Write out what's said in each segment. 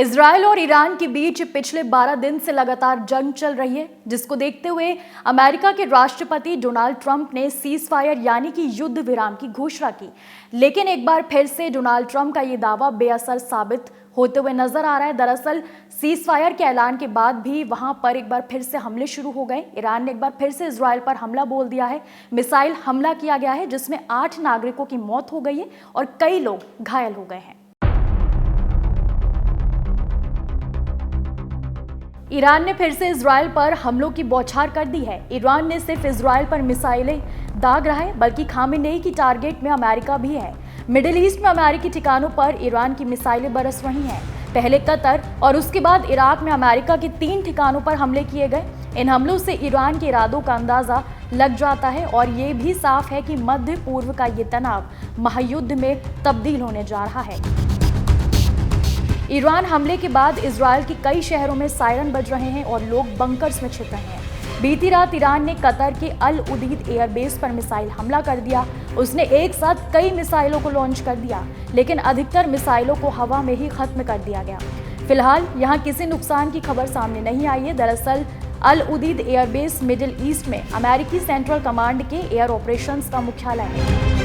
Israel और Iran के बीच पिछले 12 दिन से लगातार जंग चल रही है, जिसको देखते हुए अमेरिका के राष्ट्रपति डोनाल्ड ट्रंप ने सीज फायर यानी कि युद्ध विराम की घोषणा की। लेकिन एक बार फिर से डोनाल्ड ट्रंप का ये दावा बेअसर साबित होते हुए नजर आ रहा है। दरअसल सीज फायर के ऐलान के बाद भी वहां पर एक बार फिर से हमले शुरू हो गए। ईरान ने एक बार फिर से इजरायल पर हमला बोल दिया है। मिसाइल हमला किया गया है, जिसमें 8 नागरिकों की मौत हो गई है और कई लोग घायल हो गए हैं। ईरान ने फिर से इजरायल पर हमलों की बौछार कर दी है। ईरान ने सिर्फ इजरायल पर मिसाइलें दाग रहा है, बल्कि खामेनेई की टारगेट में अमेरिका भी है। मिडिल ईस्ट में अमेरिकी ठिकानों पर ईरान की मिसाइलें बरस रही हैं। पहले कतर और उसके बाद इराक में अमेरिका के 3 ठिकानों पर हमले किए गए। इन हमलों से ईरान के इरादों का अंदाजा लग जाता है और ये भी साफ है कि मध्य पूर्व का ये तनाव महायुद्ध में तब्दील होने जा रहा है। ईरान हमले के बाद इजरायल के कई शहरों में सायरन बज रहे हैं और लोग बंकर्स में छिप रहे हैं। बीती रात ईरान ने कतर के अल उदीद एयरबेस पर मिसाइल हमला कर दिया। उसने एक साथ कई मिसाइलों को लॉन्च कर दिया, लेकिन अधिकतर मिसाइलों को हवा में ही खत्म कर दिया गया। फिलहाल यहां किसी नुकसान की खबर सामने नहीं आई है। दरअसल अल उदीद एयरबेस मिडिल ईस्ट में अमेरिकी सेंट्रल कमांड के एयर ऑपरेशंस का मुख्यालय है।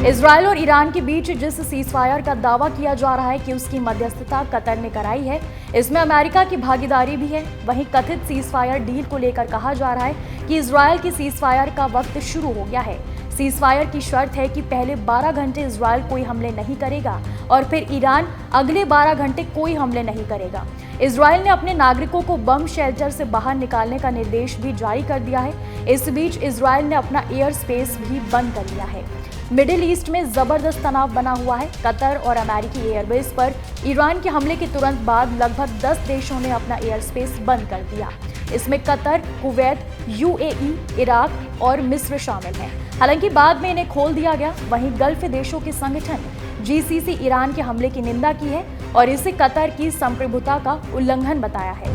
इजरायल और ईरान के बीच जिस सीज फायर का दावा किया जा रहा है कि उसकी मध्यस्थता कतर ने कराई है, इसमें अमेरिका की भागीदारी भी है। वहीं कथित सीज फायर डील को लेकर कहा जा रहा है कि इजरायल की सीज फायर का वक्त शुरू हो गया है। सीज फायर की शर्त है कि पहले 12 घंटे इजरायल कोई हमले नहीं करेगा और फिर ईरान अगले 12 घंटे कोई हमले नहीं करेगा। इजरायल ने अपने नागरिकों को बम शेल्टर से बाहर निकालने का निर्देश भी जारी कर दिया है। इस बीच इजरायल ने अपना एयर स्पेस भी बंद कर लिया है। मिडिल ईस्ट में जबरदस्त तनाव बना हुआ है। कतर और अमेरिकी एयरबेस पर ईरान के हमले के तुरंत बाद लगभग 10 देशों ने अपना एयर स्पेस बंद कर दिया। इसमें कतर, कुवैत, यूएई, इराक और मिस्र शामिल हैं। हालांकि बाद में इन्हें खोल दिया गया। वहीं गल्फ देशों के संगठन जीसीसी ईरान के हमले की निंदा की है और इसे कतर की संप्रभुता का उल्लंघन बताया है।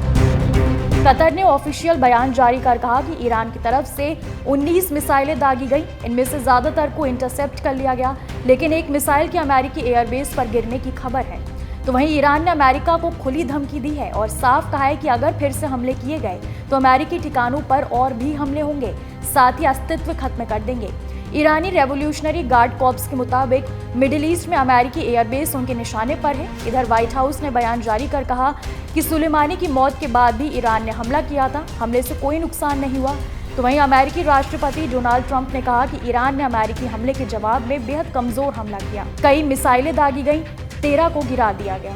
कतर ने ऑफिशियल बयान जारी कर कहा कि ईरान की तरफ से 19 मिसाइलें दागी गई। इनमें से ज्यादातर को इंटरसेप्ट कर लिया गया, लेकिन एक मिसाइल के अमेरिकी एयरबेस पर गिरने की खबर है। तो वहीं ईरान ने अमेरिका को खुली धमकी दी है और साफ कहा है कि अगर फिर से हमले किए गए तो अमेरिकी ठिकानों पर और भी हमले होंगे, साथ ही अस्तित्व खत्म कर देंगे। ईरानी रेवोल्यूशनरी गार्ड कॉर्प्स के मुताबिक मिडिल ईस्ट में अमेरिकी एयरबेस उनके निशाने पर है। इधर व्हाइट हाउस ने बयान जारी कर कहा कि सुलेमानी की मौत के बाद भी ईरान ने हमला किया था। हमले से कोई नुकसान नहीं हुआ। तो वहीं अमेरिकी राष्ट्रपति डोनाल्ड ट्रंप ने कहा कि ईरान ने अमेरिकी हमले के जवाब में बेहद कमजोर हमला किया। कई मिसाइलें दागी गईं, 13 को गिरा दिया गया।